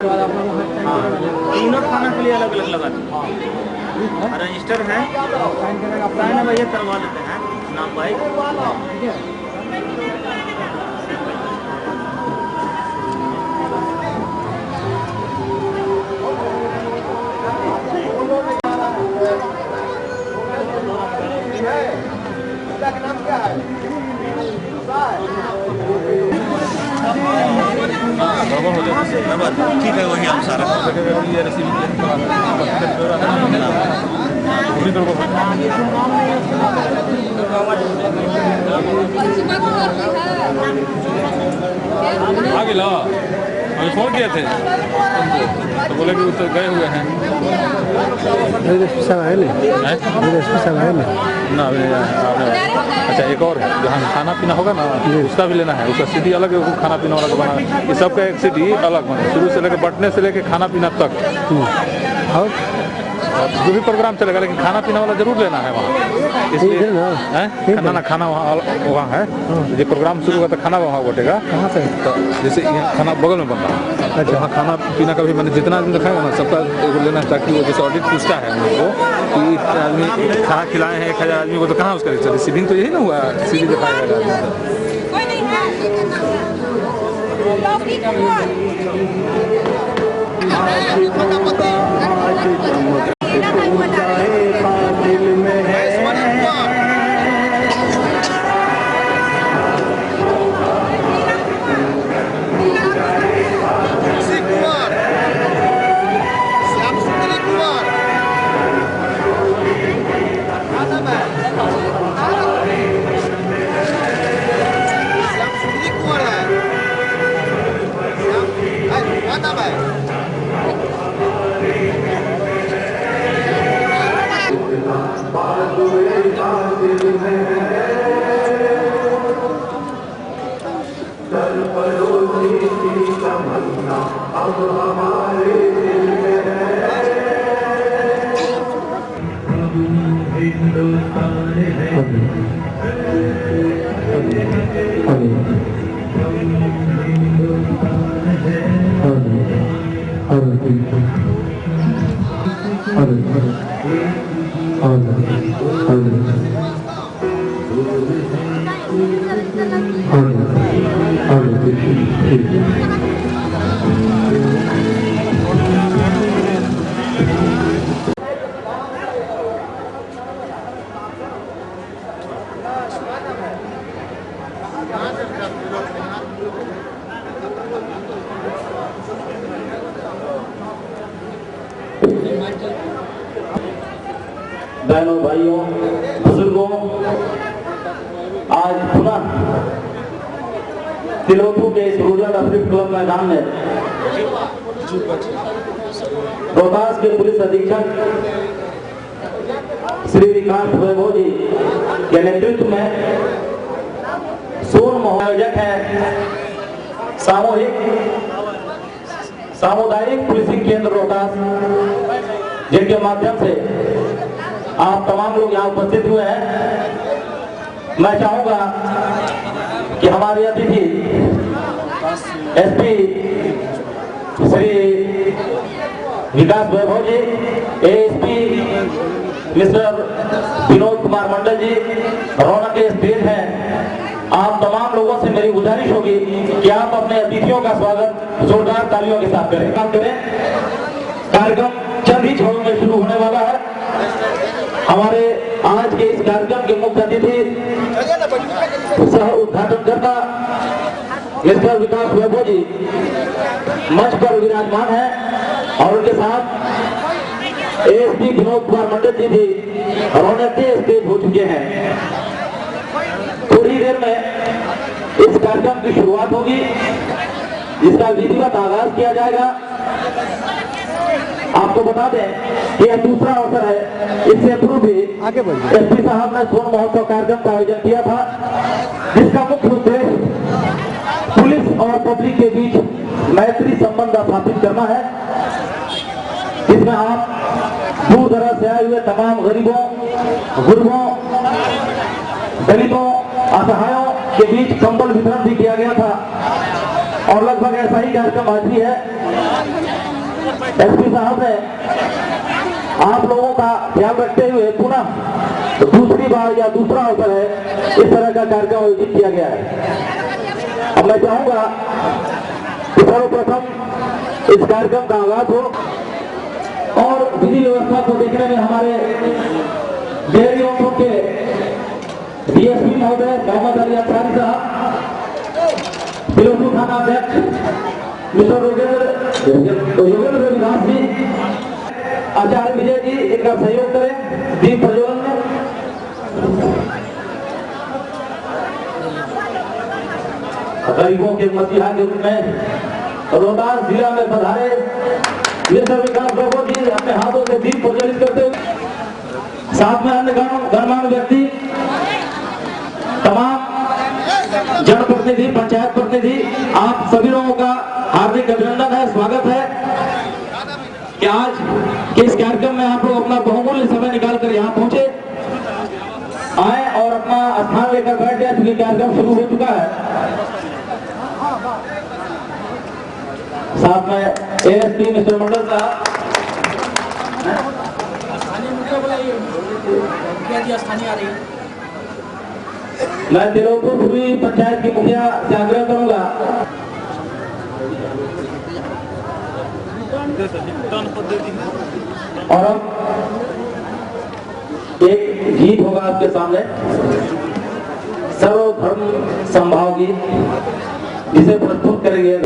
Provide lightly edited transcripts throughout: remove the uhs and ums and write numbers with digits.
तीनों खाना के लिए अलग अलग लगा दें। रजिस्टर है, साइन है भैया, करवा लेते हैं नाम भाई। नाम क्या है? ठीक है, वही हम सारा आगे ला हमें फोन किए थे तो बोले कि तो गए हुए हैं। ना अच्छा, एक और है जहाँ खाना पीना होगा ना, उसका भी लेना है। उसका सिटी अलग है, खाना पीना वाला बना है। ये सबका एक सिटी अलग बना, शुरू से लेकर बैठने से लेकर खाना पीना तक। और जो भी प्रोग्राम चलेगा, लेकिन खाना पीना वाला जरूर लेना है वहाँ। इसलिए खाना वहाँ है। जो प्रोग्राम शुरू होगा तो खाना वहाँ बटेगा। कहाँ से? तो जैसे खाना बगल में बन रहा है, अच्छा, वहाँ खाना पीना का भी मैंने जितना आदमी दिखाएगा ना, सबका लेना है, ताकि वो जैसे ऑडिट पूछता है उनको कि इतने आदमी खाना खिलाए हैं 1000 आदमी को, तो कहाँ उसका रिसीविंग तो यही ना हुआ, सीधी दिखाएगा। बहनों, भाइयों, बुजुर्गों, आज पुनः तिलोथू के इस रूरल अफ्रीफ क्लब मैदान में रोहतास के पुलिस अधीक्षक श्री विकास वैभव जी के नेतृत्व में सोन आयोजक है सामुदायिक पुलिसिंग केंद्र रोहतास, जिनके माध्यम से आप तमाम लोग यहाँ उपस्थित हुए हैं। मैं चाहूंगा कि हमारे अतिथि एसपी श्री विकास वैभव जी, एएसपी मिस्टर विनोद कुमार मंडल जी, रौनक के स्टेज हैं। आप तमाम लोगों से मेरी गुजारिश होगी कि आप अपने अतिथियों का स्वागत जोरदार तालियों के साथ करें। कार्यक्रम चंद ही क्षणों में शुरू होने वाला है। हमारे आज के इस कार्यक्रम के मुख्य अतिथि सह उद्घाटनकर्ता मिस्टर विकास वैभव जी मंच पर विराजमान है और उनके साथ एएसपी विनोद कुमार मंडल जी भी रौनक के स्टेज हो चुके हैं। थोड़ी देर में इस कार्यक्रम की शुरुआत होगी, जिसका विधिवत आगाज किया जाएगा। आपको बता दें कि यह दूसरा अवसर है। इससे पूर्व भी एसपी साहब ने सोन महोत्सव कार्यक्रम का आयोजन किया था, जिसका मुख्य उद्देश्य पुलिस और पब्लिक के बीच मैत्री संबंध स्थापित करना है, जिसमें आप दूर दराज से आए हुए तमाम गरीबों, गुरबों, दलितों, असहायों के बीच कंबल वितरण भी किया गया था। और लगभग ऐसा ही कार्यक्रम आज भी है। एसपी साहब ने आप लोगों का ध्यान रखते हुए पुनः दूसरी बार या दूसरा अवसर है इस तरह का कार्यक्रम आयोजित किया गया है। अब मैं चाहूंगा कि सर्वप्रथम इस कार्यक्रम का आगाज हो और विधि व्यवस्था को देखने में हमारे डेयरी के डीएसपी महोदय मोहम्मद अली अंसारी साहब, फिरोजपुर थाना अध्यक्ष मिस्टर योगेंद्र रविदास जी, आचार्य विजय जी इनका सहयोग करें दीप प्रज्वलन में। गरीबों के मसीहा के रूप में रोहतास जिला में पधारे मिस्टर विकास बाबू जी अपने हाथों से दीप प्रज्वलित करते हुए, साथ में अन्य गणमान्य व्यक्ति, तमाम जनप्रतिनिधि, पंचायत प्रतिनिधि, आप सभी लोगों का हार्दिक अभिनंदन है, स्वागत है कि आज के इस कार्यक्रम में आप लोग अपना बहुमूल्य समय निकालकर यहाँ पहुंचे, आए और अपना स्थान लेकर बैठ गए क्योंकि कार्यक्रम शुरू हो चुका है। साथ में एएसपी मिस्टर मंडल साहब, मैं तिलोपुर पूरी पंचायत की मुखिया से आग्रह करूंगा और अब एक गीत होगा आपके सामने, सर्वधर्म संभाव गीत, जिसे प्रस्तुत करेंगे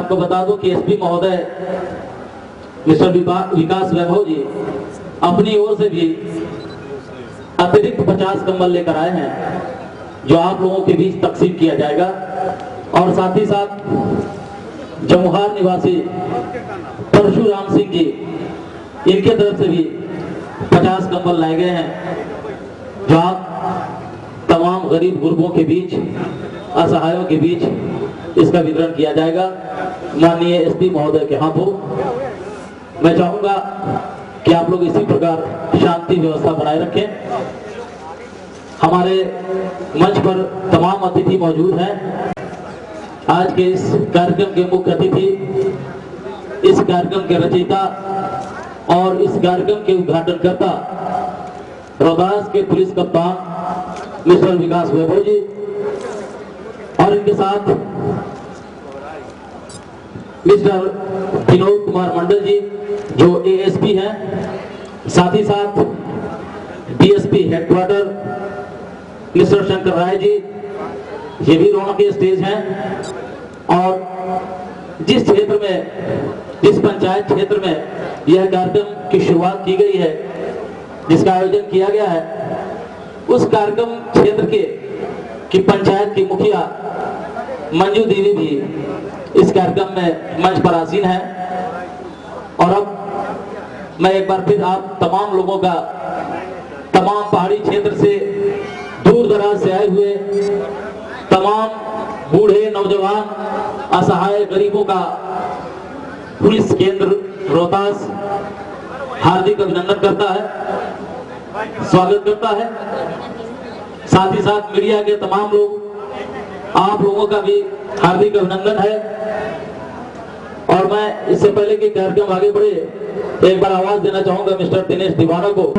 आपको बता दूं कि एसपी महोदय मिस्टर विकास वैभव जी अपनी ओर से भी अतिरिक्त 50 कंबल लेकर आए हैं, जो आप लोगों के बीच तकसीम किया जाएगा। और साथ ही साथ जमुहार निवासी परशुराम सिंह जी, इनके तरफ से भी 50 कंबल लाए गए हैं, जो आप तमाम गरीब गुरबों के बीच, असहायों के बीच इसका वितरण किया जाएगा माननीय एसपी महोदय के हाथों। मैं चाहूंगा कि आप लोग इसी प्रकार शांति व्यवस्था बनाए रखें। हमारे मंच पर तमाम अतिथि मौजूद हैं। आज के इस कार्यक्रम के मुख्य अतिथि, इस कार्यक्रम के रचयिता और इस कार्यक्रम के उद्घाटनकर्ता रोहतास के पुलिस कप्तान मिस्टर विकास वैभव जी, और इनके साथ मिस्टर विनोद कुमार मंडल जी जो एएसपी हैं, साथ ही साथ DSP headquarter mister Shankar Rai ji, ये भी रौनक के स्टेज हैं। और जिस क्षेत्र में, जिस पंचायत क्षेत्र में यह कार्यक्रम की शुरुआत की गई है, जिसका आयोजन किया गया है, उस कार्यक्रम क्षेत्र की पंचायत की मुखिया मंजू देवी भी इस कार्यक्रम में मंच पर आसीन है। और अब मैं एक बार फिर आप तमाम लोगों का, तमाम पहाड़ी क्षेत्र से, दूर दराज से आए हुए तमाम बूढ़े, नौजवान, असहाय गरीबों का पुलिस केंद्र रोहतास हार्दिक अभिनंदन करता है, स्वागत करता है। साथ ही साथ मीडिया के तमाम लोग, आप लोगों का भी हार्दिक अभिनंदन है। और मैं इससे पहले कि कार्यक्रम आगे बढ़े, एक बार आवाज देना चाहूंगा मिस्टर दिनेश दीवाना को।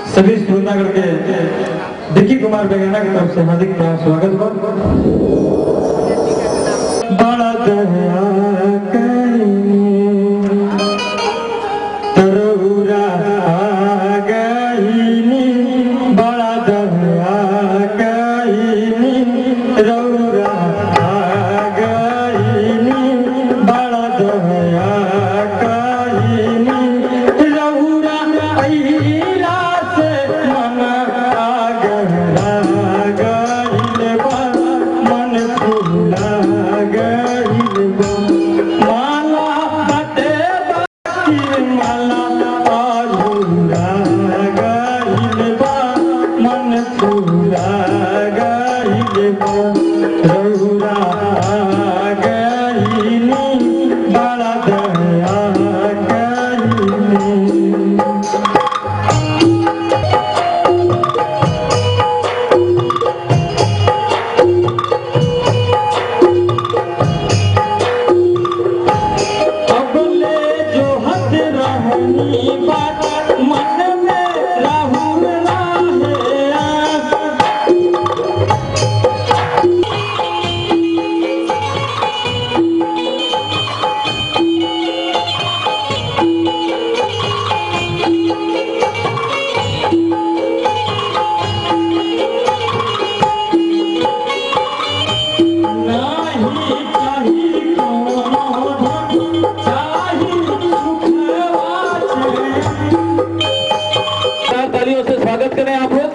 सभी श्रोतागण के डिक्की कुमार बेगाना की तरफ से हार्दिक स्वागत बा। बड़ा दया तरौरा गईनी, बड़ा दया गईनी, रौरा गईनी, बड़ा दया गईनी, रौरा अइला से मन आगरा गइल बा, मन फूला गइल बा, माला बटे बाकी माला आलूरा गइल बा, मन फूला गइल बा, रौरा गइनी, बड़ा दया गइनी। अबले जो हद रहनी बात मन में राहुल राहे आस, नाही चाही कोनो धन, चाही सुख वाचे। तालियों से स्वागत करें आप लोग।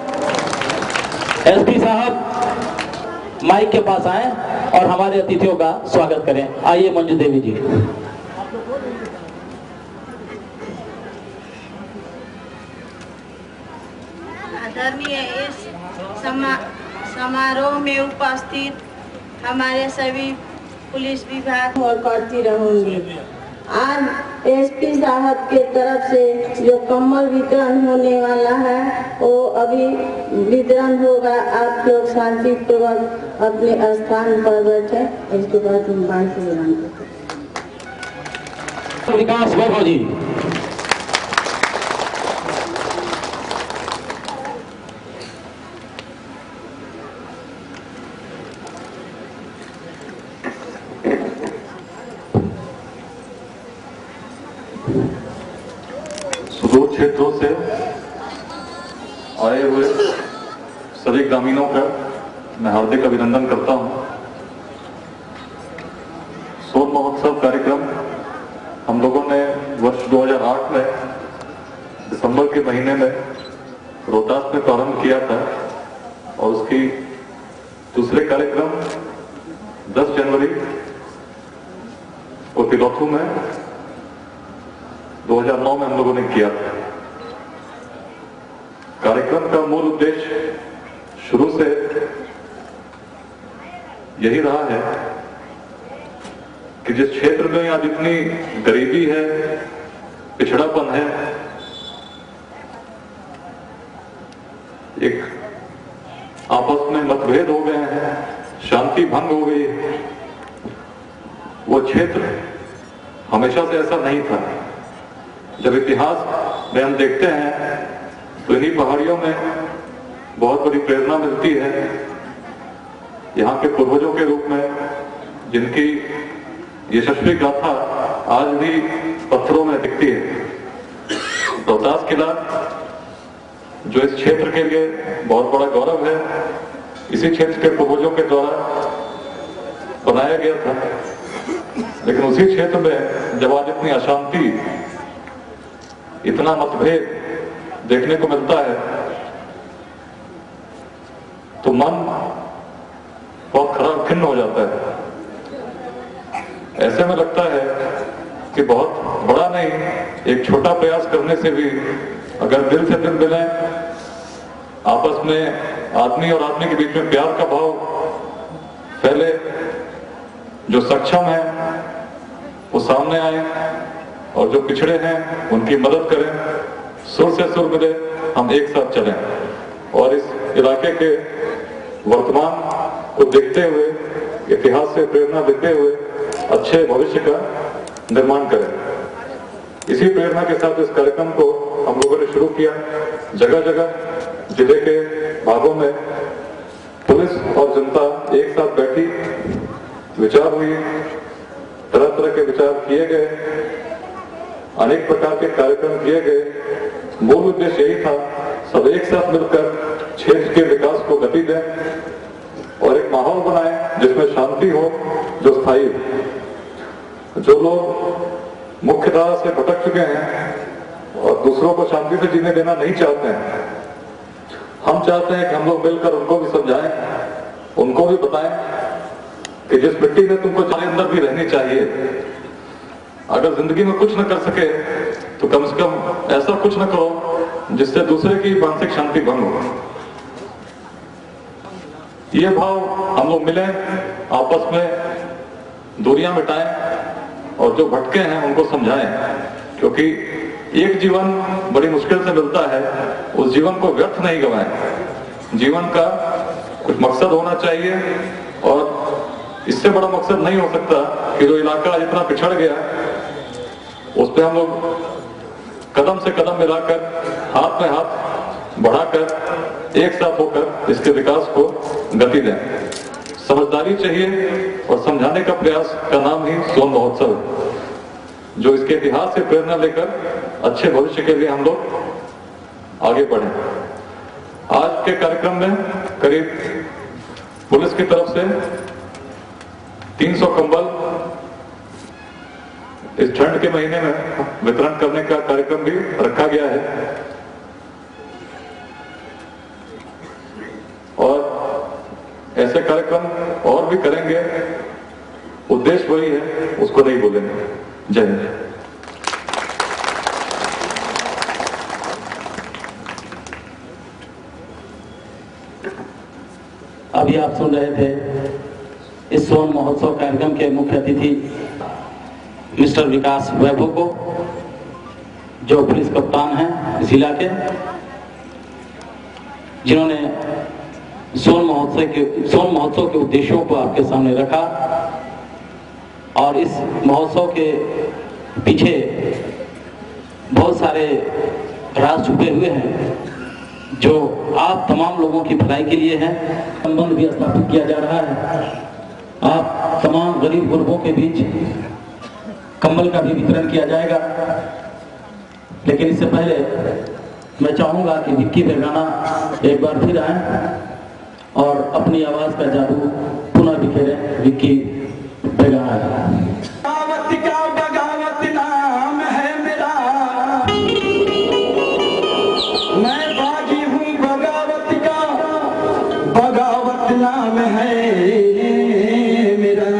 एसपी साहब माइक के पास आए और हमारे अतिथियों का स्वागत करें। आइए मंजू देवी जी। आदरणीय इस समारोह में उपस्थित हमारे सभी पुलिस विभाग और करती रहूंगी। आज एसपी साहब के तरफ से जो कम्बल वितरण होने वाला है वो अभी वितरण होगा। आप लोग शांतिपूर्वक अपने स्थान पर बैठे, इसके बाद हम बात करेंगे। विकास वैभव जी। क्षेत्रों से आए हुए सभी ग्रामीणों का मैं हार्दिक अभिनंदन करता हूं। सोन महोत्सव कार्यक्रम हम लोगों ने वर्ष 2008 में दिसंबर के महीने में रोहतास में प्रारंभ किया था और उसकी दूसरे कार्यक्रम 10 जनवरी को तिलोथू में 2009 में हम लोगों ने किया था। कार्यक्रम का मूल उद्देश्य शुरू से यही रहा है कि जिस क्षेत्र में आज इतनी गरीबी है, पिछड़ापन है, एक आपस में मतभेद हो गए हैं, शांति भंग हो गई, वो क्षेत्र हमेशा से ऐसा नहीं था। जब इतिहास में हम देखते हैं तो इन्हीं पहाड़ियों में बहुत बड़ी प्रेरणा मिलती है यहाँ के पूर्वजों के रूप में, जिनकी यशस्वी गाथा आज भी पत्थरों में दिखती है। रोहतास किला जो इस क्षेत्र के लिए बहुत बड़ा गौरव है, इसी क्षेत्र के पूर्वजों के द्वारा बनाया गया था। लेकिन उसी क्षेत्र में जब आज इतनी अशांति, इतना मतभेद देखने को मिलता है तो मन बहुत खराब खिन्न हो जाता है। ऐसे में लगता है कि बहुत बड़ा नहीं, एक छोटा प्रयास करने से भी अगर दिल से दिल मिले, आपस में आदमी और आदमी के बीच में प्यार का भाव फैले, जो सक्षम है वो सामने आए और जो पिछड़े हैं उनकी मदद करें, सुर से सुर मिले, हम एक साथ चलें और इस इलाके के वर्तमान को देखते हुए, इतिहास से प्रेरणा लेते हुए अच्छे भविष्य का निर्माण करें। इसी प्रेरणा के साथ इस कार्यक्रम को हम लोगों ने शुरू किया। जगह जगह जिले के भागों में पुलिस और जनता एक साथ बैठी, विचार हुई, तरह तरह के विचार किए गए, अनेक प्रकार के कार्यक्रम किए गए। मूल उद्देश्य यही था, सब एक साथ मिलकर क्षेत्र के विकास को गति दें और एक माहौल बनाएं जिसमें शांति हो, जो स्थायी हो। जो लोग मुख्य धारा से भटक चुके हैं और दूसरों को शांति से जीने देना नहीं चाहते हैं, हम चाहते हैं कि हम लोग मिलकर उनको भी समझाएं, उनको भी बताएं कि जिस मिट्टी में तुमको तुम्हारे अंदर भी रहनी चाहिए। अगर जिंदगी में कुछ न कर सके तो कम से कम ऐसा कुछ न करो जिससे दूसरे की मानसिक शांति भंग हो। ये भाव हम लोग मिलें, आपस में दूरियां मिटाएं और जो भटके हैं उनको समझाएं, क्योंकि एक जीवन बड़ी मुश्किल से मिलता है, उस जीवन को व्यर्थ नहीं गवाएं। जीवन का कुछ मकसद होना चाहिए और इससे बड़ा मकसद नहीं हो सकता कि जो इलाका जितना पिछड़ गया उस पर हम लोग कदम से कदम मिलाकर, हाथ में हाथ बढ़ाकर, एक साथ होकर इसके विकास को गति दें। समझदारी चाहिए और समझाने का प्रयास का नाम ही सोन महोत्सव, जो इसके इतिहास से प्रेरणा लेकर अच्छे भविष्य के लिए हम लोग आगे बढ़ें। आज के कार्यक्रम में करीब पुलिस की तरफ से 300 कंबल इस ठंड के महीने में वितरण करने का कार्यक्रम भी रखा गया है और ऐसे कार्यक्रम और भी करेंगे। उद्देश्य वही है, उसको नहीं भूलेंगे। जय हिंद। अभी आप सुन रहे थे इस सोन महोत्सव कार्यक्रम के मुख्य अतिथि मिस्टर विकास वैभव को, जो पुलिस कप्तान हैं जिला के, जिन्होंने सोन महोत्सव के उद्देश्यों को आपके सामने रखा और इस महोत्सव के पीछे बहुत सारे राज छुपे हुए हैं जो आप तमाम लोगों की भलाई के लिए हैं। संबंध भी स्थापित किया जा रहा है। आप तमाम गरीब गुरबों के बीच कंबल का भी वितरण किया जाएगा। लेकिन इससे पहले मैं चाहूंगा कि विक्की बेगाना एक बार फिर आए और अपनी आवाज का जादू पुनः बिखेरें। विक्की बेगाना। बगावत नाम है मेरा, मैं बागी हूँ बगावत का, बगावत नाम है मेरा।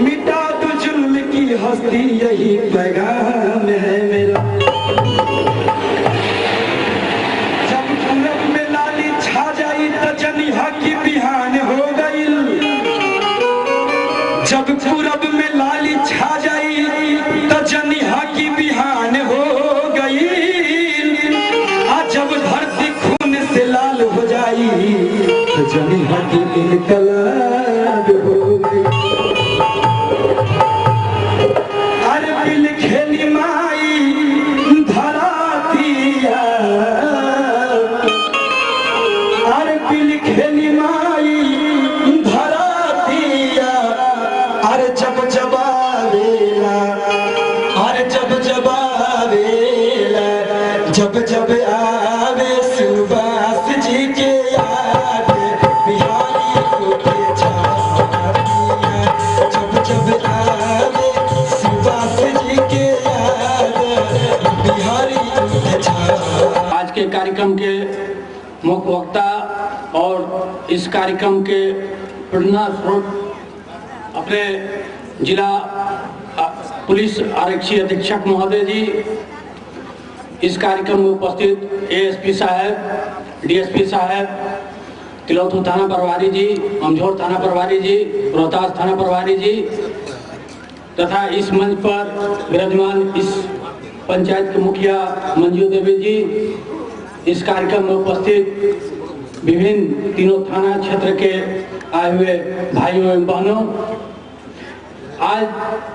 मिटा दो जुल्म की हस्ती यही पैगाम है मेरा। जब पूरब में लाली छा जाई तो जनिहा की बिहान हो गई। जब पूरब में लाली छा जाई तो जनिहा की बिहान हो गई। जब धरती खून से लाल हो जाई तो जनिहा की इनकलाब हो गई। अरे बिल खेली माई धरा दिया, अरे बिल खेली माई धरा दिया। अरे जब जब आवेला, अरे जब जब आवेला, जब जब आवे सुभाष जी के याद, बिहारी को के छाया। जब जब आवे सुभाष जी के याद, बिहारी को के छाया। आज के कार्यक्रम के मुख्य वक्ता और इस कार्यक्रम के प्रेरणा स्रोत अपने जिला पुलिस आरक्षी अधीक्षक महोदय जी, इस कार्यक्रम में उपस्थित एएसपी साहब, डीएसपी साहब, तिलौथू थाना प्रभारी जी, अमझौर थाना प्रभारी जी, रोहतास थाना प्रभारी जी तथा इस मंच पर विराजमान इस पंचायत के मुखिया मंजू देवी जी, इस कार्यक्रम में उपस्थित विभिन्न तीनों थाना क्षेत्र के आए हुए भाइयों एवं बहनों, आज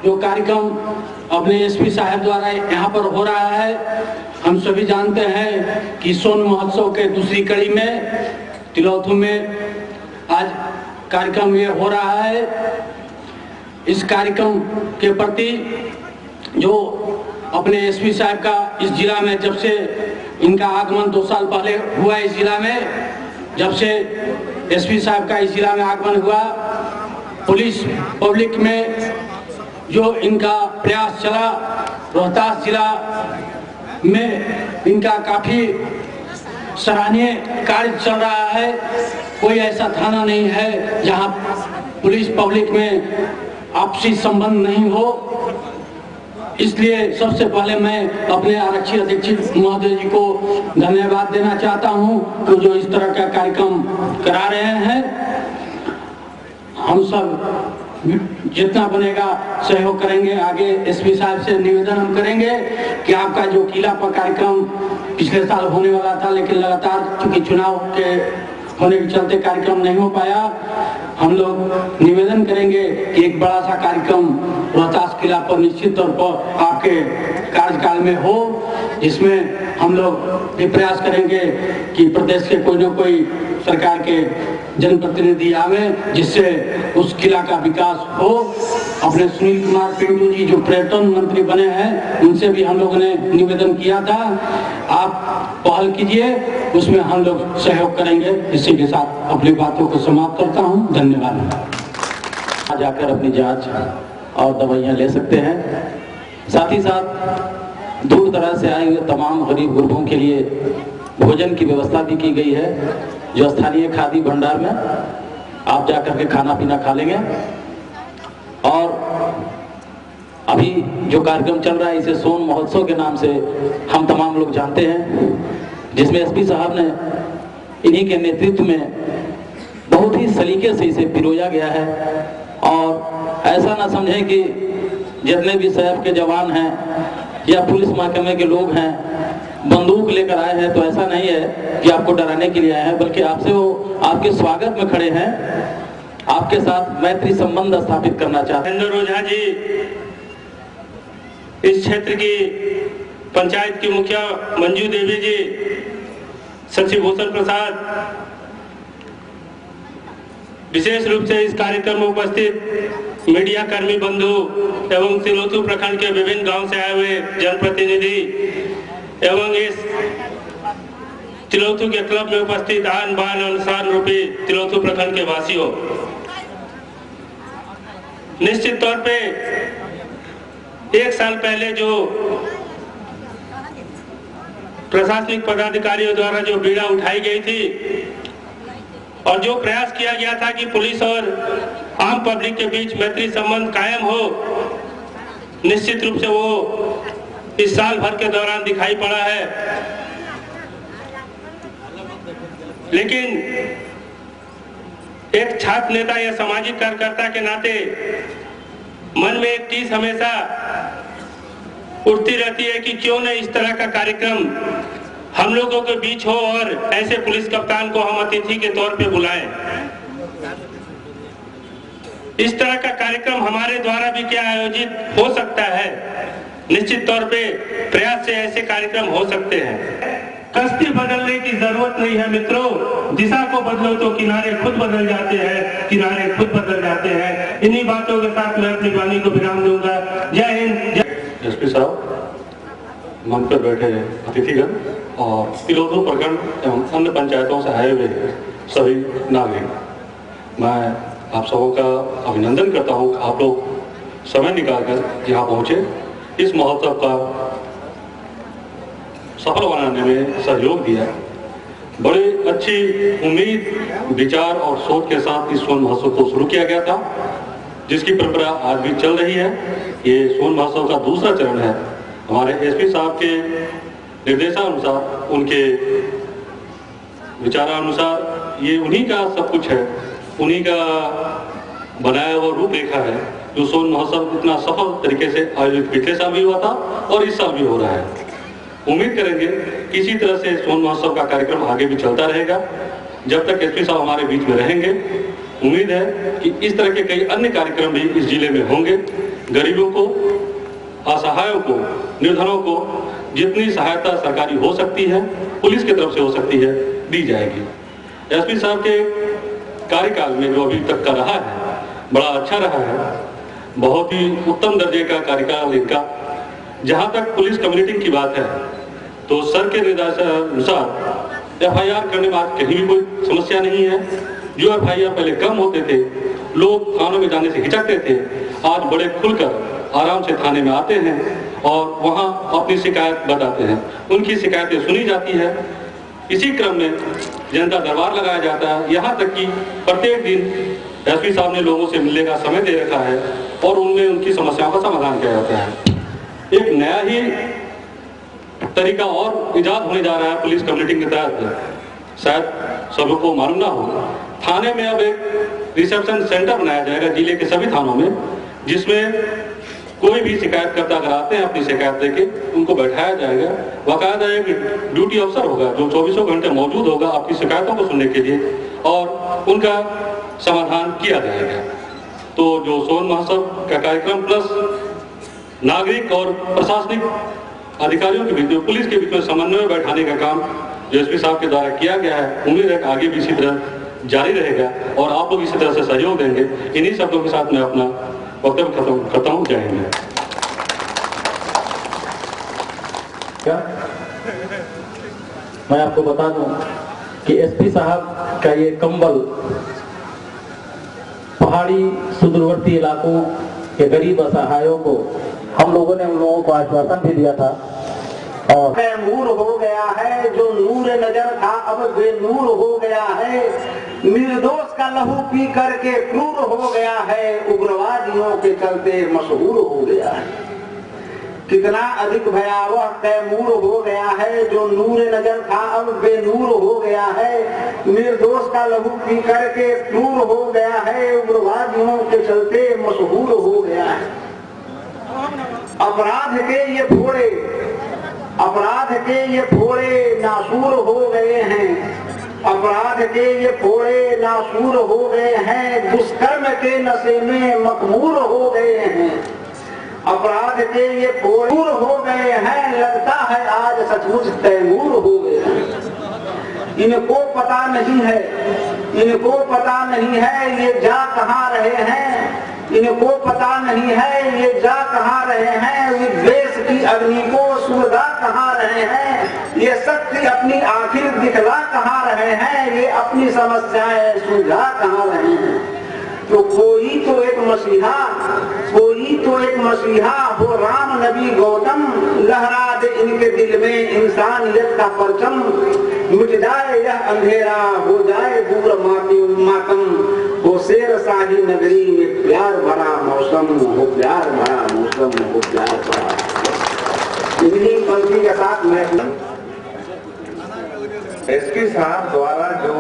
जो कार्यक्रम अपने एसपी साहब द्वारा यहाँ पर हो रहा है, हम सभी जानते हैं कि सोन महोत्सव के दूसरी कड़ी में तिलौथू में आज कार्यक्रम ये हो रहा है। इस कार्यक्रम के प्रति जो अपने एसपी साहब का इस जिला में जब से इनका आगमन 2 साल पहले हुआ, इस जिला में जब से एसपी साहब का इस जिला में आगमन हुआ, पुलिस पब्लिक में जो इनका प्रयास चला, रोहतास जिला में इनका काफी सराहनीय कार्य चल रहा है। कोई ऐसा थाना नहीं है जहां पुलिस पब्लिक में आपसी संबंध नहीं हो। इसलिए सबसे पहले मैं अपने आरक्षी अधीक्षक महोदय जी को धन्यवाद देना चाहता हूं कि जो इस तरह का कार्यक्रम करा रहे हैं। हम सब जितना बनेगा सहयोग करेंगे। आगे एसपी साहब से निवेदन हम करेंगे कि आपका जो किला पर कार्यक्रम पिछले साल होने वाला था, लेकिन लगातार चूंकि चुनाव के होने के चलते कार्यक्रम नहीं हो पाया, हम लोग निवेदन करेंगे कि एक बड़ा सा कार्यक्रम रोहतास किला पर निश्चित तौर पर आपके कार्यकाल में हो, जिसमें हम लोग ये प्रयास करेंगे कि प्रदेश के कोई न कोई सरकार के जनप्रतिनिधि आवे, जिससे उस किला का विकास हो। अपने सुनील कुमार पिंटू जी जो पर्यटन मंत्री बने हैं, उनसे भी हम लोगों ने निवेदन किया था, आप पहल कीजिए, उसमें हम लोग सहयोग करेंगे। इसी के साथ अपनी बातों को समाप्त करता हूं। धन्यवाद। जाकर अपनी जांच और दवाइयां ले सकते हैं। साथ ही साथ दूर दराज से आए हुए तमाम गरीब गुरबों के लिए भोजन की व्यवस्था भी की गई है, जो स्थानीय खादी भंडार में आप जाकर के खाना पीना खा लेंगे। और अभी जो कार्यक्रम चल रहा है, इसे सोन महोत्सव के नाम से हम तमाम लोग जानते हैं, जिसमें एसपी साहब ने इन्हीं के नेतृत्व में बहुत ही सलीके से इसे पिरोया गया है। और ऐसा ना समझें कि जितने भी सैफ के जवान हैं या पुलिस महकमे के लोग हैं बंदूक लेकर आए हैं, तो ऐसा नहीं है कि आपको डराने के लिए आए हैं, बल्कि आपसे वो आपके स्वागत में खड़े हैं, आपके साथ मैत्री संबंध स्थापित करना चाहते हैं। महेंद्र ओझा जी, इस क्षेत्र की पंचायत की मुखिया मंजू देवी जी, शशि भूषण प्रसाद, विशेष रूप से इस कार्यक्रम में उपस्थित मीडिया कर्मी बंधु एवं तिलोथू प्रखंड के विभिन्न गांव से आए हुए जनप्रतिनिधि एवं इस तिलोथू के क्लब में उपस्थित आन बान अनुसार रूपी तिलोथू प्रखंड के वासियों, निश्चित तौर पे एक साल पहले जो प्रशासनिक पदाधिकारियों द्वारा जो बीड़ा उठाई गई थी और जो प्रयास किया गया था कि पुलिस और आम पब्लिक के बीच मैत्री संबंध कायम हो, निश्चित रूप से वो इस साल भर के दौरान दिखाई पड़ा है। लेकिन एक छात्र नेता या सामाजिक कार्यकर्ता के नाते मन में एक टीस हमेशा उठती रहती है कि क्यों न इस तरह का कार्यक्रम हम लोगों के बीच हो और ऐसे पुलिस कप्तान को हम अतिथि के तौर पे बुलाएं। इस तरह का कार्यक्रम हमारे द्वारा भी क्या आयोजित हो सकता है? निश्चित तौर पे प्रयास से ऐसे कार्यक्रम हो सकते हैं। कश्ती बदलने की जरूरत नहीं है मित्रों, दिशा को बदलो तो किनारे खुद बदल जाते हैं, किनारे खुद बदल जाते हैं। इन्हीं बातों के साथ मैं अपनी वाणी को विराम दूंगा। जय हिंद। एसपी साहब, मंच पर बैठे अतिथिगण और तिलोथू प्रखंड एवं अन्य पंचायतों से आए हुए सभी नागरिक, मैं आप सबों का अभिनंदन करता हूं। आप लोग समय निकालकर यहाँ पहुंचे, इस महोत्सव का सफल बनाने में सहयोग दिया। बड़ी अच्छी उम्मीद, विचार और सोच के साथ इस सोन महोत्सव को शुरू किया गया था, जिसकी परंपरा आज भी चल रही है। ये सोन महोत्सव का दूसरा चरण है। हमारे एसपी साहब के निर्देशानुसार, उनके विचारानुसार ये उन्हीं का सब कुछ है, उन्हीं का बनाया हुआ रूपरेखा है जो सोन महोत्सव इतना सफल तरीके से आयोजित पिछले साल भी हुआ था और इस साल भी हो रहा है। उम्मीद करेंगे कि इसी तरह से सोन महोत्सव का कार्यक्रम आगे भी चलता रहेगा जब तक एसपी साहब हमारे बीच में रहेंगे। उम्मीद है कि इस तरह के कई अन्य कार्यक्रम भी इस जिले में होंगे। गरीबों को, असहायों को, निर्धनों को जितनी सहायता सरकारी हो सकती है, पुलिस की तरफ से हो सकती है, दी जाएगी। एसपी साहब के कार्यकाल में जो अभी तक का रहा है, बड़ा अच्छा रहा है। बहुत ही उत्तम दर्जे का कार्यकाल इनका। जहां तक पुलिस कम्युनिटी की बात है तो सर के निर्देशानुसार एफआईआर करने में आज कहीं भी कोई समस्या नहीं है। जो एफआईआर पहले कम होते थे, लोग थानों में जाने से हिचकते थे, आज बड़े खुलकर आराम से थाने में आते हैं और वहां अपनी शिकायत बताते हैं। उनकी शिकायतें सुनी जाती है। इसी क्रम में जनता दरबार लगाया जाता है। यहाँ तक कि प्रत्येक दिन एसपी साहब ने लोगों से मिलने का समय दे रखा है और उनमें उनकी समस्याओं का समाधान किया जाता है। एक नया ही तरीका और इजाद होने जा रहा है पुलिस कम्युनिटी के तहत। शायद सबों को मालूम ना हो, थाने में अब एक रिसेप्शन सेंटर बनाया जाएगा जिले के सभी थानों में, जिसमें कोई भी शिकायतकर्ता अगर आते हैं अपनी शिकायत लेके, उनको बैठाया जाएगा। बाकायदा एक ड्यूटी अफसर होगा जो 24 घंटे मौजूद होगा आपकी शिकायतों को सुनने के लिए और उनका समाधान किया जाएगा। तो जो सोन महोत्सव का कार्यक्रम प्लस नागरिक और प्रशासनिक अधिकारियों के बीच, पुलिस के बीच में समन्वय बैठाने का काम जो एसपी साहब के द्वारा किया गया है, उम्मीद है कि आगे भी इसी तरह जारी रहेगा और आप लोग इसी तरह से सहयोग देंगे। इन्हीं शब्दों के साथ मैं अपना वक्तव्य खत्म करता हूँ। जय हिंद। मैं आपको बता दूं कि एसपी साहब का ये कंबल पहाड़ी सुदूरवर्ती इलाकों के गरीब असहायों को हम लोगों ने उन लोगों को आश्वासन भी दिया था और नूर हो गया है। जो नूर नजर था अब बेनूर हो गया है। निर्दोष का लहू पी करके क्रूर हो गया है। उग्रवादियों के चलते मशहूर हो गया है। कितना अधिक भयावह तैमूर हो गया है। जो नूर नजर था अब बेनूर हो गया है। निर्दोष का लहू पी करके क्रूर हो गया है। उग्रवादियों के चलते मशहूर हो गया है। अपराध के ये फोड़े नासूर हो गए हैं। अपराध के ये फोड़े नासूर हो गए हैं। दुष्कर्म के नशे में मखमूर हो गए हैं। अपराध के ये फोड़े हो गए हैं। लगता है आज सचमुच तैमूर हो गए हैं। इनको पता नहीं है इनको पता नहीं है ये जा कहाँ रहे हैं, इनको पता नहीं है ये जा कहाँ रहे हैं, विद्वेष की अग्नि को सुलगा कहाँ रहे हैं, ये शक्ति अपनी आखिर दिखला कहाँ रहे हैं, ये अपनी समस्याएं सुलझा कहाँ रहे हैं। तो कोई तो एक मसीहा हो राम नबी गौतम, लहरा दे इनके दिल में इंसानियत का परचम, मिट जाए यह अंधेरा हो जाए दूर मातम, हो शेर शाही नगरी में प्यार भरा मौसम, हो प्यार भरा मौसम, हो प्यार भरा। इन्हीं पंक्ति के साथ मैं एसपी साहब द्वारा जो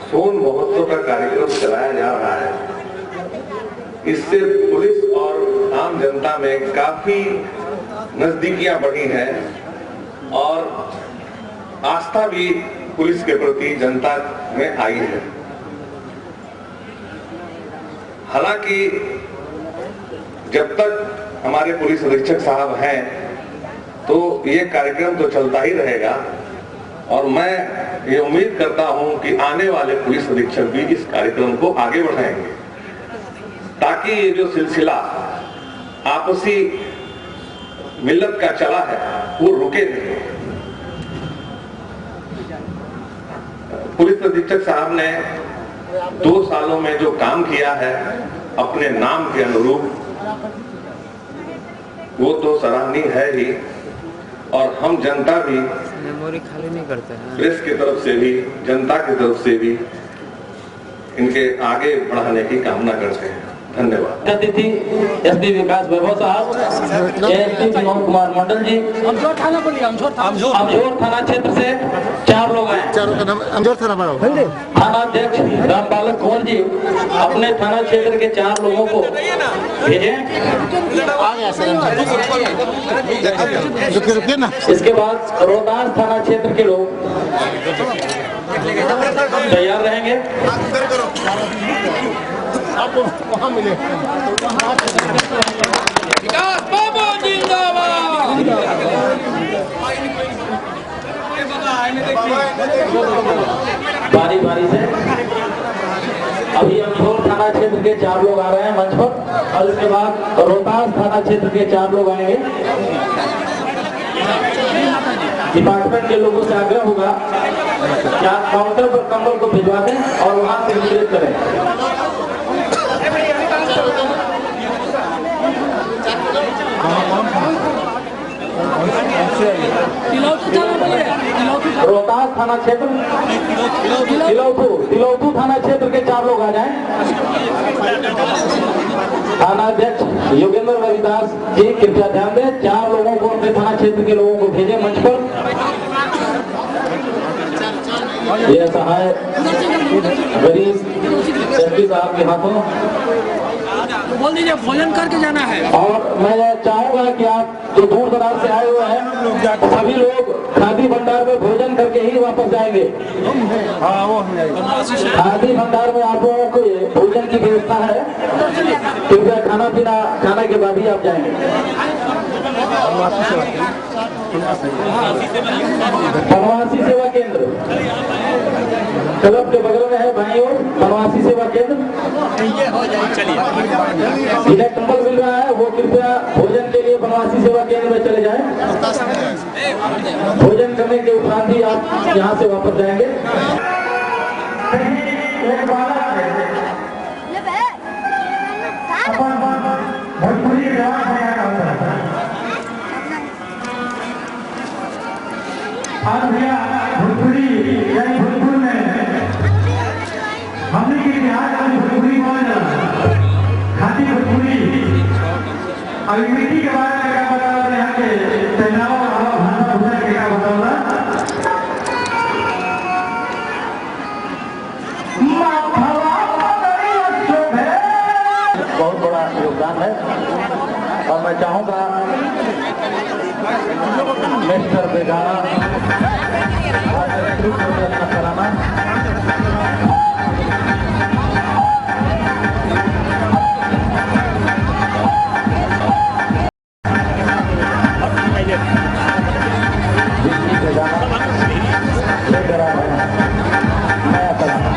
सोन महोत्सव का कार्यक्रम चलाया जा रहा है, इससे पुलिस और आम जनता में काफी नजदीकियां बढ़ी हैं और आस्था भी पुलिस के प्रति जनता में आई है। हालांकि जब तक हमारे पुलिस अधीक्षक साहब हैं तो ये कार्यक्रम तो चलता ही रहेगा और मैं ये उम्मीद करता हूं कि आने वाले पुलिस अधीक्षक भी इस कार्यक्रम को आगे बढ़ाएंगे ताकि ये जो सिलसिला आपसी मिल्लत का चला है वो रुके नहीं। पुलिस अधीक्षक साहब ने 2 सालों में जो काम किया है अपने नाम के अनुरूप वो तो सराहनीय है ही, और हम जनता भी मेमोरी खाली नहीं करते हैं, प्रेस की तरफ से भी जनता की तरफ से भी इनके आगे बढ़ाने की कामना करते हैं। धन्यवाद। अतिथि एसपी विकास वैभव साहब, एसपी विनोद कुमार मंडल जी, अमझोर थाना क्षेत्र से 4 लोग आए। थाना अध्यक्ष रामबालक कुंवर जी अपने थाना क्षेत्र के 4 लोगों को भेजे। इसके बाद रोहतास थाना क्षेत्र के लोग तैयार रहेंगे। आपको वहाँ मिले विकास बाबू जिंदाबाद। बारी बारी से अभी अमझोर थाना क्षेत्र के 4 लोग आ रहे हैं मंच पर और इसके बाद रोहतास थाना क्षेत्र के 4 लोग आएंगे। डिपार्टमेंट के लोगों से आग्रह होगा कि आप काउंटर पर कंबल को भिजवा दें और वहां से वितरित करें। रोहतास थाना क्षेत्र तिलौथू थाना क्षेत्र के 4 लोग आ जाएं। थाना अध्यक्ष योगेंद्र रविदास जी कृपया ध्यान दें, 4 लोगों को अपने थाना क्षेत्र के लोगों को भेजे मंच पर। यह सहाय गरीब एसपी साहब के हाथों बोल दीजिए भोजन करके जाना है। और मैं चाहूंगा कि आप जो दूर दराज से आए हुए हैं सभी लोग खादी भंडार में भोजन करके ही वापस जाएंगे। खादी भंडार में आप लोगों को भोजन की व्यवस्था है, कृपया खाना के बाद ही आप जाएंगे। बनवासी सेवा केंद्र क्लब के बगल में है भाइयों, बनवासी सेवा केंद्र। जिन्हें कंबल मिल रहा है वो कृपया भोजन के लिए बनवासी सेवा केंद्र में चले जाएं। भोजन करने के उपरांत ही आप यहाँ से वापस जाएंगे। भोजपुरी में हमने के बिहार वाली भोजपुरी खाती भोजपुरी अभिमिति के बारे में क्या बता रहे हैं कि पहनावा भाषा भूषण के क्या बताऊंगा। बहुत बड़ा योगदान है और मैं चाहूंगा मिस्टर बेगाना कराना। लेकर आ रहे हैं नया कराना।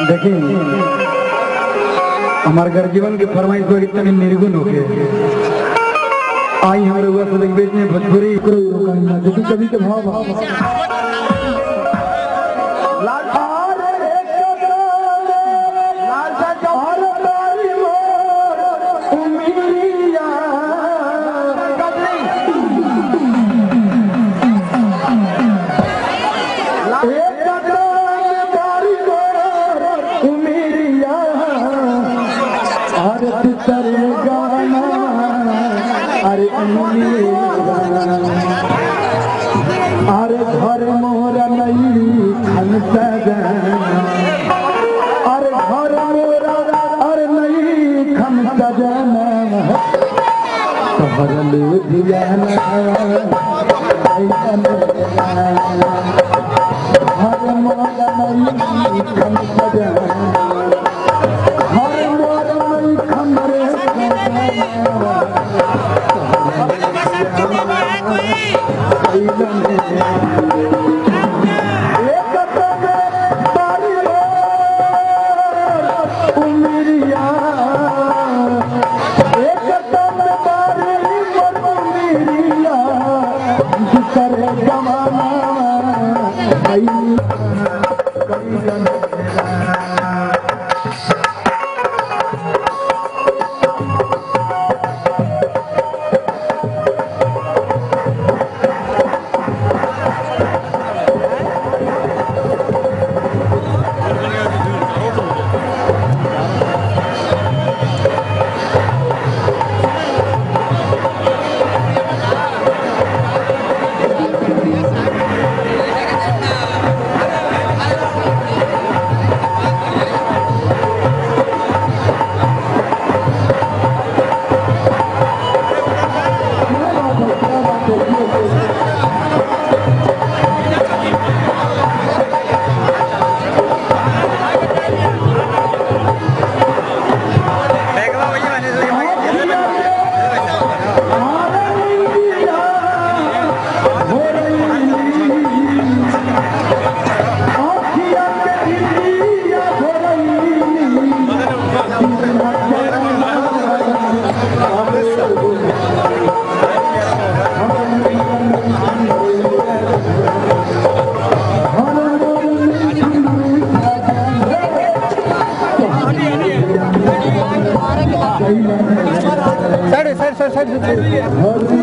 देखिए हमारे घर जीवन की फरमाइश को इतनी निर्गुण हो गए आई हमारे हुआ सदक बेच में भोजपुरी देखिए कभी के भाव अरे घर मोरा नहीं खनता अरे घर मोरा अरे नहीं खनता जाना घर ले दिया घर मोरा नहीं खनता जाना घर मोरा नहीं खमरे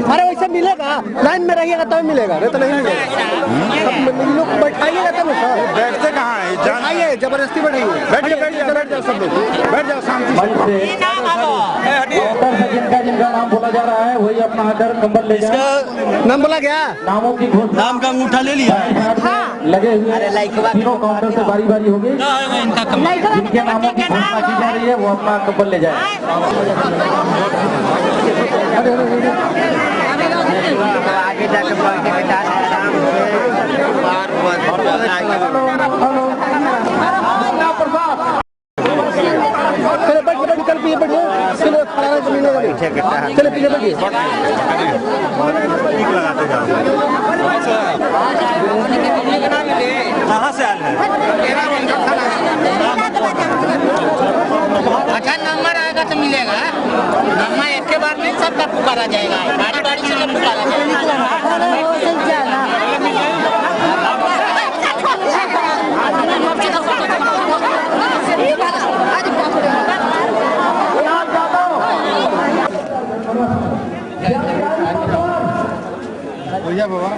अरे वैसे मिलेगा, लाइन में रहिएगा तब मिलेगा, नहीं तो नहीं मिलेगा। लोग बैठाइएगा तब सर। बैठते कहाँ है? आइए जबरदस्ती बैठाइए। बैठ जाओ सब लोग, बैठ जाओ शांति से। जिनका जिनका नाम बोला जा रहा है वही अपना आकर कंबल ले जाए। नाम बोला गया, नामों की घोषणा, नाम का अंगूठा ले लिया लगे हुए तीनों काउंटर से बारी बारी होगी। जिनके नामों की घोषणा की जा रही है वो अपना कंबल ले जाए। आगे जाकर चलो बैठ निकल पीछे बैठिए, चलो खड़ा रहे जमीन में, चलो पीछे बैठिए। कहाँ से आए हैं? अच्छा नंबर आएगा तो मिलेगा, नंबर एक के बाद नहीं सबका पुकारा जाएगा, बारी बारी से पुकारा जाएगा। भैया बाबा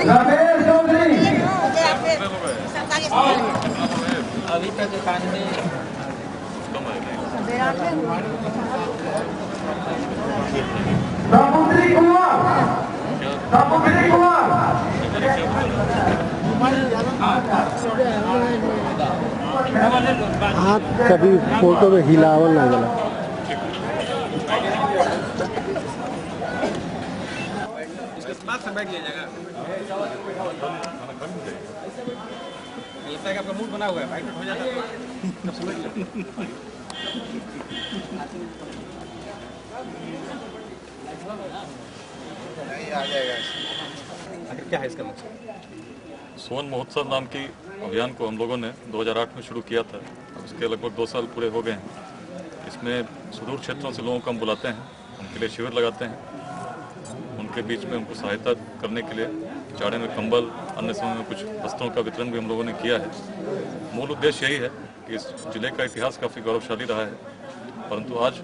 रमेश चौधरी अभी तक दुकान में हाथ कभी फोटो में हिलावल ना गला। लगता है कि आपका मूड बना हुआ है, वाइट हो जाता है तब समझ लो। नहीं आ जाएगा। आखिर क्या है इसका मकसद? सोन महोत्सव नाम की अभियान को हम लोगों ने 2008 में शुरू किया था। अब इसके लगभग 2 साल पूरे हो गए हैं। इसमें सुदूर क्षेत्रों से लोगों को हम बुलाते हैं, उनके लिए शिविर लगाते हैं, उनके बीच में उनको सहायता करने के लिए जाड़े में कंबल, अन्य समय में कुछ वस्त्रों का वितरण भी हम लोगों ने किया है। मूल उद्देश्य यही है कि इस जिले का इतिहास काफ़ी गौरवशाली रहा है, परंतु आज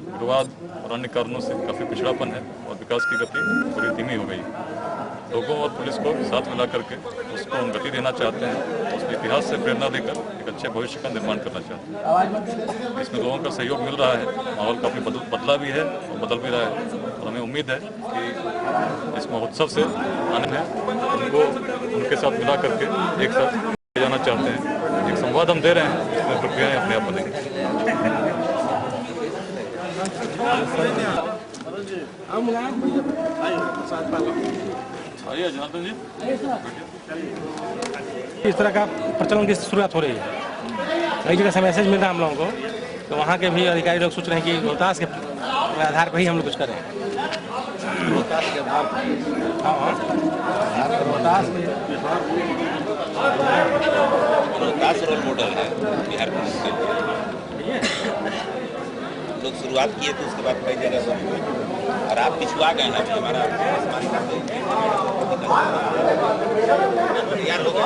उग्रवाद और अन्य कारणों से काफ़ी पिछड़ापन है और विकास की गति थोड़ी धीमी हो गई। लोगों और पुलिस को साथ मिला करके उसको हम गति देना चाहते हैं, उस इतिहास से प्रेरणा लेकर एक अच्छे भविष्य का निर्माण करना चाहते हैं। इसमें लोगों का सहयोग मिल रहा है, माहौल काफ़ी बदला भी है और बदल भी रहा है और हमें उम्मीद है कि इस महोत्सव से आने में उनको उनके साथ मिला करके एक साथ ले जाना चाहते हैं। एक संवाद हम दे रहे हैं, इसमें प्रक्रियाएँ अपने आप बनेंगी। आइए जनार्दन जी। इस तरह का प्रचलन की शुरुआत हो रही है। एक जगह से मैसेज मिल रहा है हम लोगों को, तो वहाँ के भी अधिकारी लोग सोच रहे हैं कि रोहतास के आधार पर ही हम लोग कुछ करें। रोहतास के आधार पर, हाँ रोहतास रोल मॉडल है बिहार पुलिस के लिए। लोग शुरुआत किए तो उसके बाद कई जगह और आप पिछुआ गए ना, हमारा यार लोग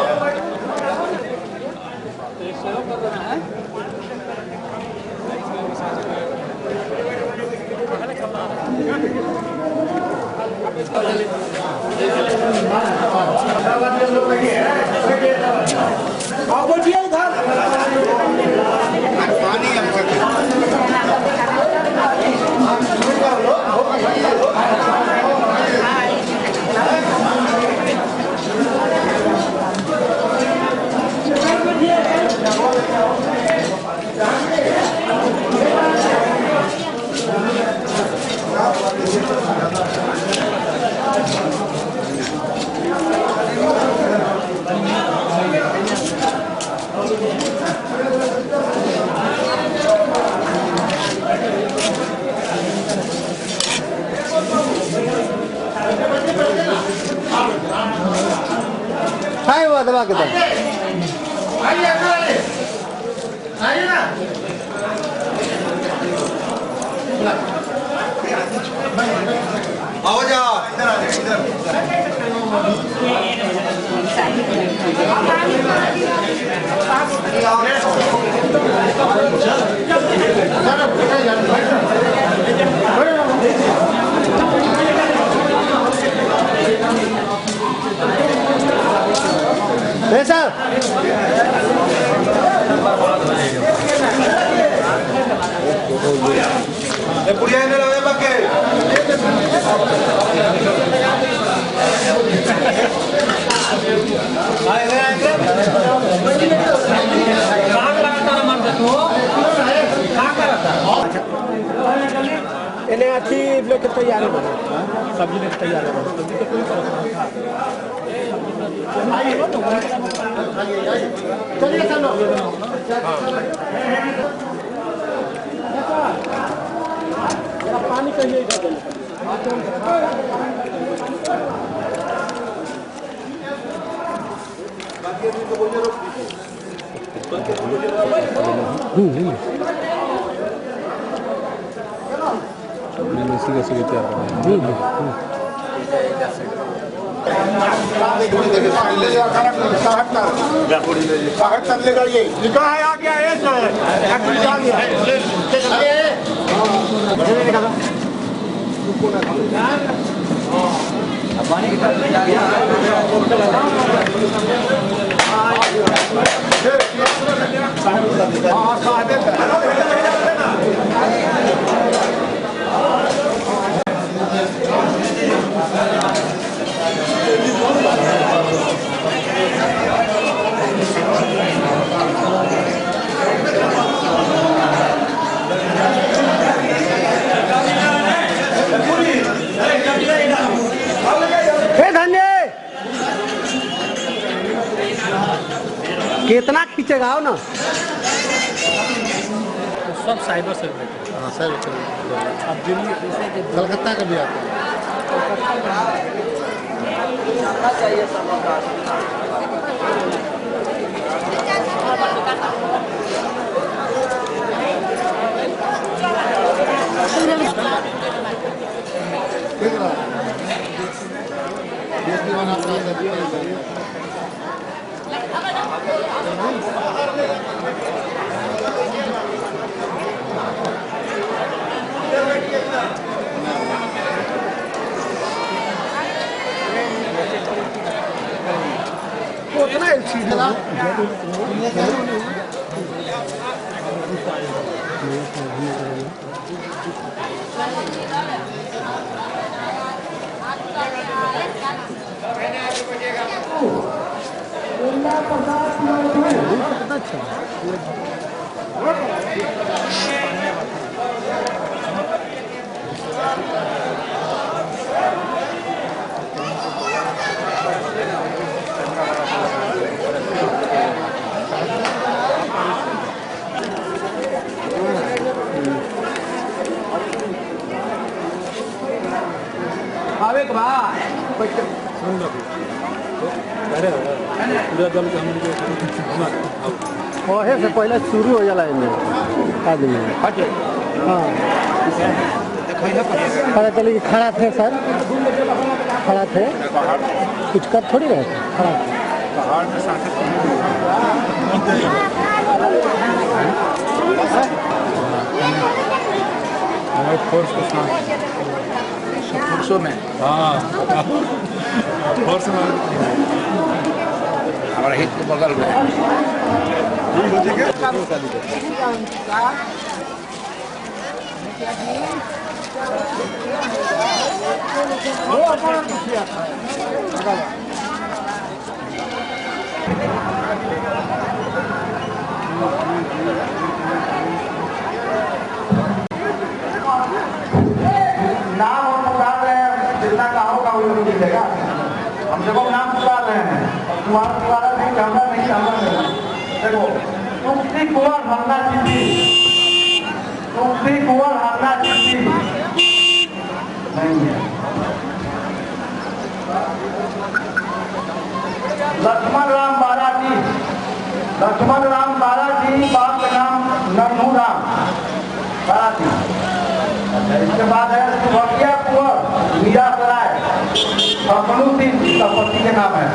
हाय वो दबा के आओ जाओ इधर आ जाओ सर पुड़िया ने लगे बाके इन्हें अच्छी लोग तैयार है, सब्जी लेके तैयार है। चलिए चलो पानी कहिए इसी का सीधे तैयार है कितना खींचेगा हो ना? सब साइबर से रिलेटेड। हाँ साइबर से अब दिल्ली कलकत्ता का भी आता है। उतना एलसीडी आवे के बाद वहे से पहले शुरू हो जाला इनमें आदमी। हाँ पता चले कि खड़ा थे सर, खड़ा थे कुछ कर थोड़ी रहे थे, खड़ा थे। फोर्स के साथ फोर्सों में हाँ फोर्स में हमारा हित के बगल में नाम हम पुकार रहे हैं, जितना का होगा वो नहीं मिलेगा। हम जब नाम पुकार रहे हैं, तुम्हारा पुकारा नहीं चाहता नहीं चाहता नहीं। देखो तुमसी कुंवर हरना चिट्ठी, तुमसी कुंवर हरना चिट्ठी नहीं है। लक्ष्मण राम बालाजी, लक्ष्मण राम बालाजी, बाप का नाम नन्हू राम बालाजी। इसके बाद है सुभगिया कुंवर मीरा सराय, अपनू सिंह का पति के नाम है।